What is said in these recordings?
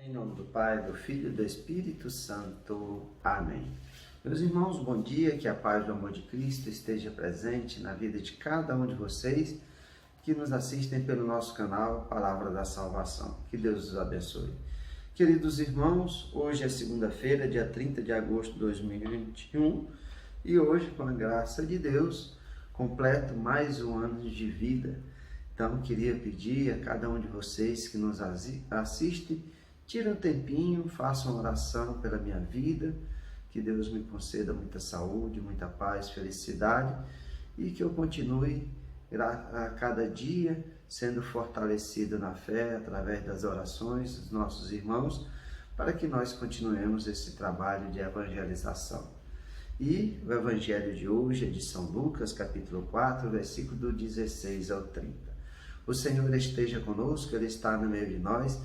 Em nome do Pai, do Filho e do Espírito Santo. Amém. Meus irmãos, bom dia, que a paz do amor de Cristo esteja presente na vida de cada um de vocês que nos assistem pelo nosso canal Palavra da Salvação. Que Deus os abençoe. Queridos irmãos, hoje é segunda-feira, dia 30 de agosto de 2021, e hoje, com a graça de Deus, completo mais um ano de vida. Então, queria pedir a cada um de vocês que nos assiste, tire um tempinho, faça uma oração pela minha vida, que Deus me conceda muita saúde, muita paz, felicidade, e que eu continue a cada dia sendo fortalecido na fé, através das orações dos nossos irmãos, para que nós continuemos esse trabalho de evangelização. E o evangelho de hoje é de São Lucas, capítulo 4, versículo do 16 ao 30. O Senhor esteja conosco, Ele está no meio de nós.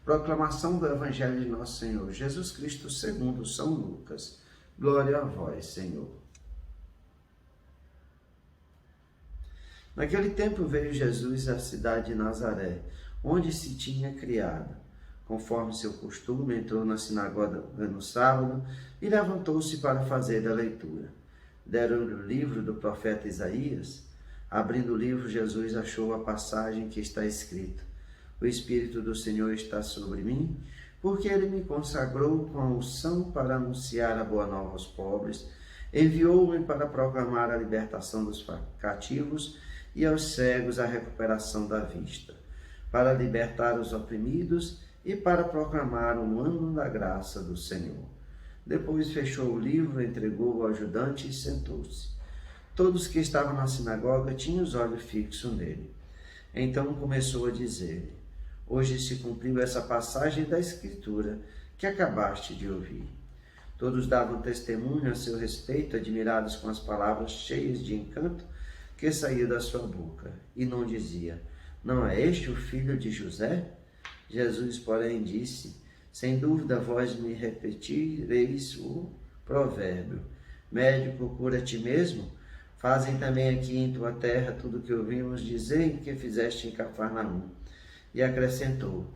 Proclamação do evangelho de nosso Senhor Jesus Cristo segundo São Lucas. Glória a vós, Senhor. Naquele tempo veio Jesus à cidade de Nazaré, onde se tinha criado. Conforme seu costume, entrou na sinagoga no sábado e levantou-se para fazer a leitura. Deram-lhe o livro do profeta Isaías. Abrindo o livro, Jesus achou a passagem que está escrito: O Espírito do Senhor está sobre mim, porque Ele me consagrou com a unção para anunciar a boa nova aos pobres, enviou-me para proclamar a libertação dos cativos e aos cegos a recuperação da vista, para libertar os oprimidos e para proclamar o ano da graça do Senhor. Depois fechou o livro, entregou ao ajudante e sentou-se. Todos que estavam na sinagoga tinham os olhos fixos nele. Então começou a dizer: Hoje se cumpriu essa passagem da Escritura que acabaste de ouvir. Todos davam testemunho a seu respeito, admirados com as palavras cheias de encanto que saíam da sua boca. E não dizia: Não é este o filho de José? Jesus, porém, disse: Sem dúvida vós me repetireis o provérbio: Médico, cura a ti mesmo. Fazem também aqui em tua terra tudo o que ouvimos dizer e que fizeste em Cafarnaum. E acrescentou: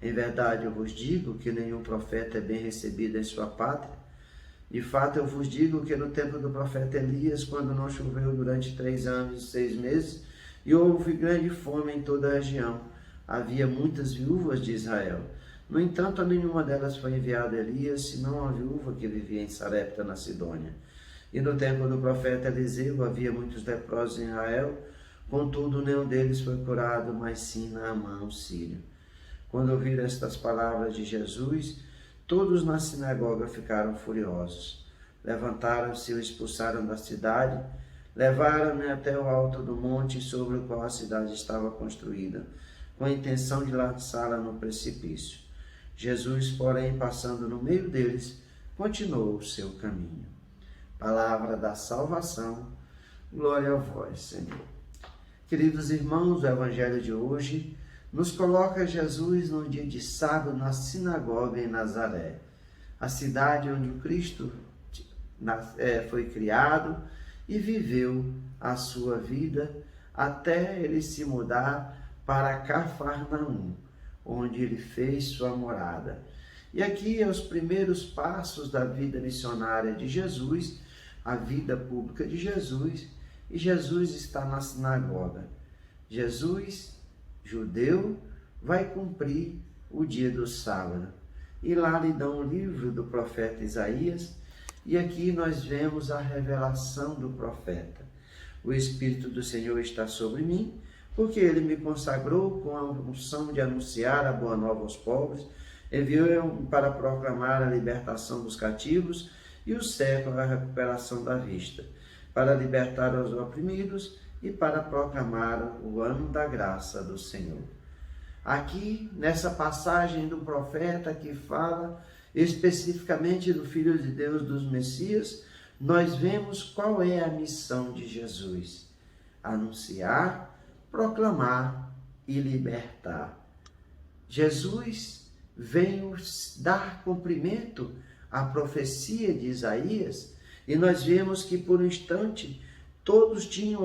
Em verdade eu vos digo que nenhum profeta é bem recebido em sua pátria. De fato eu vos digo que no tempo do profeta Elias, quando não choveu durante 3 anos e 6 meses, e houve grande fome em toda a região, havia muitas viúvas de Israel. No entanto, a nenhuma delas foi enviado Elias, senão a viúva que vivia em Sarepta, na Sidônia. E no tempo do profeta Eliseu havia muitos leprosos em Israel, contudo nenhum deles foi curado, mas sim Naamã, o sírio. Quando ouviram estas palavras de Jesus, todos na sinagoga ficaram furiosos. Levantaram-se e o expulsaram da cidade, levaram-no até o alto do monte sobre o qual a cidade estava construída, com a intenção de lançá-la no precipício. Jesus, porém, passando no meio deles, continuou o seu caminho. Palavra da salvação, glória a vós, Senhor. Queridos irmãos, o evangelho de hoje nos coloca Jesus no dia de sábado na sinagoga em Nazaré, a cidade onde o Cristo foi criado e viveu a sua vida até ele se mudar para Cafarnaum, onde ele fez sua morada. E aqui é os primeiros passos da vida missionária de Jesus, a vida pública de Jesus, e Jesus está na sinagoga. Jesus, judeu, vai cumprir o dia do sábado. E lá lhe dão o livro do profeta Isaías, e aqui nós vemos a revelação do profeta. O Espírito do Senhor está sobre mim, porque Ele me consagrou com a unção de anunciar a boa nova aos pobres, enviou-me para proclamar a libertação dos cativos e o cegos a recuperação da vista, para libertar os oprimidos e para proclamar o ano da graça do Senhor. Aqui, nessa passagem do profeta que fala especificamente do Filho de Deus, dos Messias, nós vemos qual é a missão de Jesus: anunciar, proclamar e libertar. Jesus veio dar cumprimento à profecia de Isaías, e nós vemos que por um instante todos tinham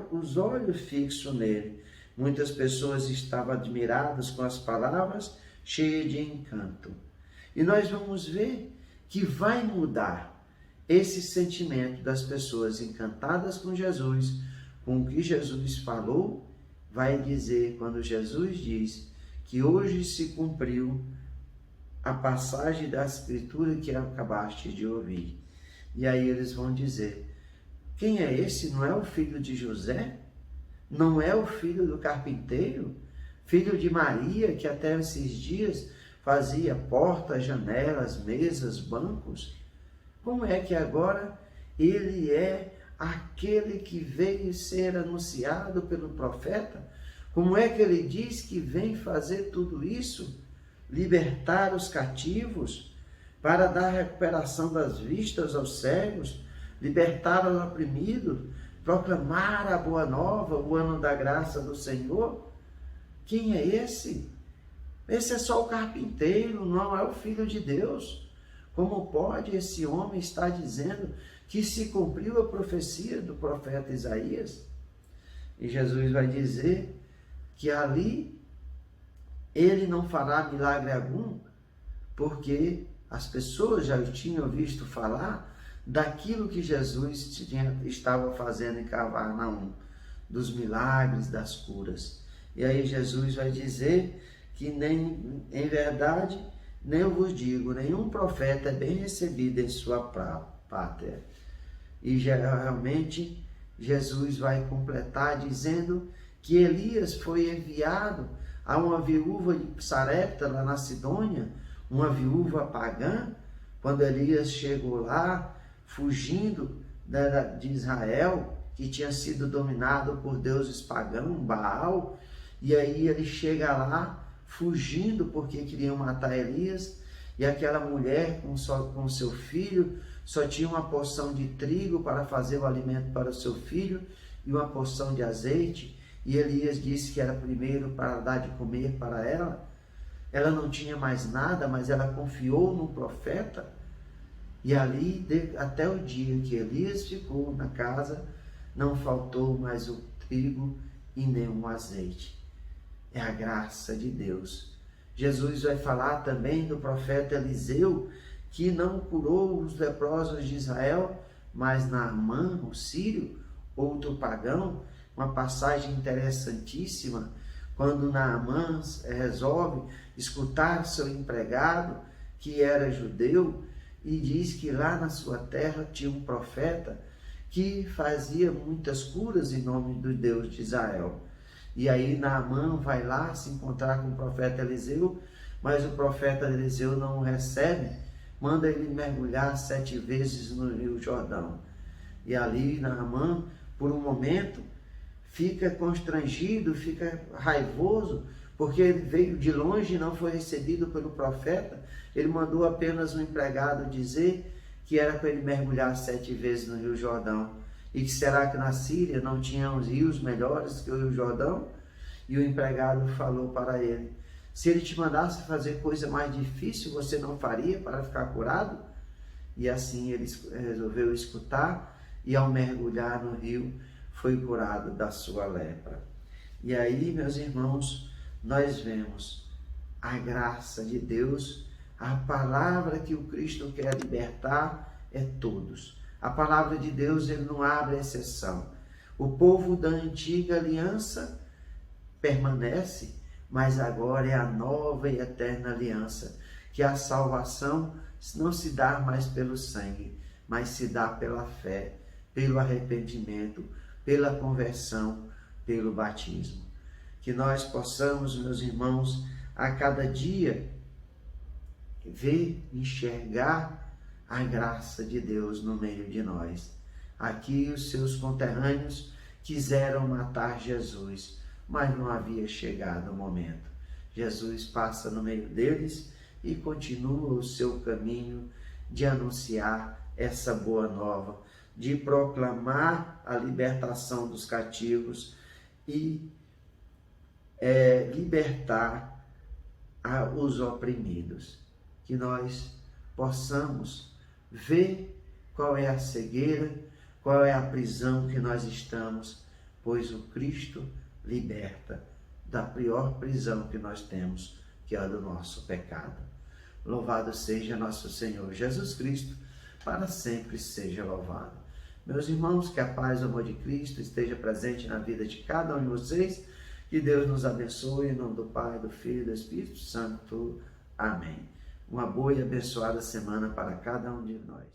os olhos fixos nele. Muitas pessoas estavam admiradas com as palavras cheia de encanto. E nós vamos ver que vai mudar esse sentimento das pessoas encantadas com Jesus, com o que Jesus falou. Vai dizer, quando Jesus diz que hoje se cumpriu a passagem da Escritura que acabaste de ouvir. E aí eles vão dizer: quem é esse? Não é o filho de José? Não é o filho do carpinteiro? Filho de Maria, que até esses dias fazia portas, janelas, mesas, bancos? Como é que agora ele é aquele que veio ser anunciado pelo profeta? Como é que ele diz que vem fazer tudo isso? Libertar os cativos, para dar recuperação das vistas aos cegos, libertar os oprimidos, proclamar a boa nova, o ano da graça do Senhor. Quem é esse? Esse é só o carpinteiro, não é o Filho de Deus. Como pode esse homem estar dizendo que se cumpriu a profecia do profeta Isaías? E Jesus vai dizer que ali ele não fará milagre algum, porque as pessoas já tinham visto falar daquilo que Jesus estava fazendo em Cafarnaum, dos milagres, das curas. E aí Jesus vai dizer que nem, em verdade, nem eu vos digo, nenhum profeta é bem recebido em sua pátria. E realmente Jesus vai completar dizendo que Elias foi enviado a uma viúva de Sarepta, lá na Sidônia, uma viúva pagã. Quando Elias chegou lá, fugindo de Israel, que tinha sido dominado por deuses pagãos, Baal, e aí ele chega lá, fugindo porque queriam matar Elias, e aquela mulher com seu filho, só tinha uma porção de trigo para fazer o alimento para o seu filho, e uma porção de azeite, e Elias disse que era primeiro para dar de comer para ela. Ela não tinha mais nada, mas ela confiou no profeta. E ali, até o dia que Elias ficou na casa, não faltou mais o trigo e nem o azeite. É a graça de Deus. Jesus vai falar também do profeta Eliseu, que não curou os leprosos de Israel, mas Naamã, o sírio, outro pagão. Uma passagem interessantíssima, quando Naamã resolve escutar seu empregado, que era judeu, e diz que lá na sua terra tinha um profeta que fazia muitas curas em nome do Deus de Israel. E aí Naamã vai lá se encontrar com o profeta Eliseu, mas o profeta Eliseu não o recebe, manda ele mergulhar 7 vezes no Rio Jordão. E ali Naamã, por um momento, fica constrangido, fica raivoso, porque ele veio de longe e não foi recebido pelo profeta. Ele mandou apenas um empregado dizer que era para ele mergulhar 7 vezes no Rio Jordão. E que será que na Síria não tinha os rios melhores que o Rio Jordão? E o empregado falou para ele: se ele te mandasse fazer coisa mais difícil, você não faria para ficar curado? E assim ele resolveu escutar, e ao mergulhar no rio, foi curado da sua lepra. E aí, meus irmãos, nós vemos a graça de Deus, a palavra que o Cristo quer libertar é todos. A palavra de Deus, ele não abre exceção. O povo da antiga aliança permanece, mas agora é a nova e eterna aliança, que a salvação não se dá mais pelo sangue, mas se dá pela fé, pelo arrependimento, pela conversão, pelo batismo. Que nós possamos, meus irmãos, a cada dia ver, enxergar a graça de Deus no meio de nós. Aqui os seus conterrâneos quiseram matar Jesus, mas não havia chegado o momento. Jesus passa no meio deles e continua o seu caminho de anunciar essa boa nova, de proclamar a libertação dos cativos e libertar os oprimidos. Que nós possamos ver qual é a cegueira, qual é a prisão que nós estamos, pois o Cristo liberta da pior prisão que nós temos, que é a do nosso pecado. Louvado seja nosso Senhor Jesus Cristo, para sempre seja louvado. Meus irmãos, que a paz e o amor de Cristo esteja presente na vida de cada um de vocês. Que Deus nos abençoe, em nome do Pai, do Filho e do Espírito Santo. Amém. Uma boa e abençoada semana para cada um de nós.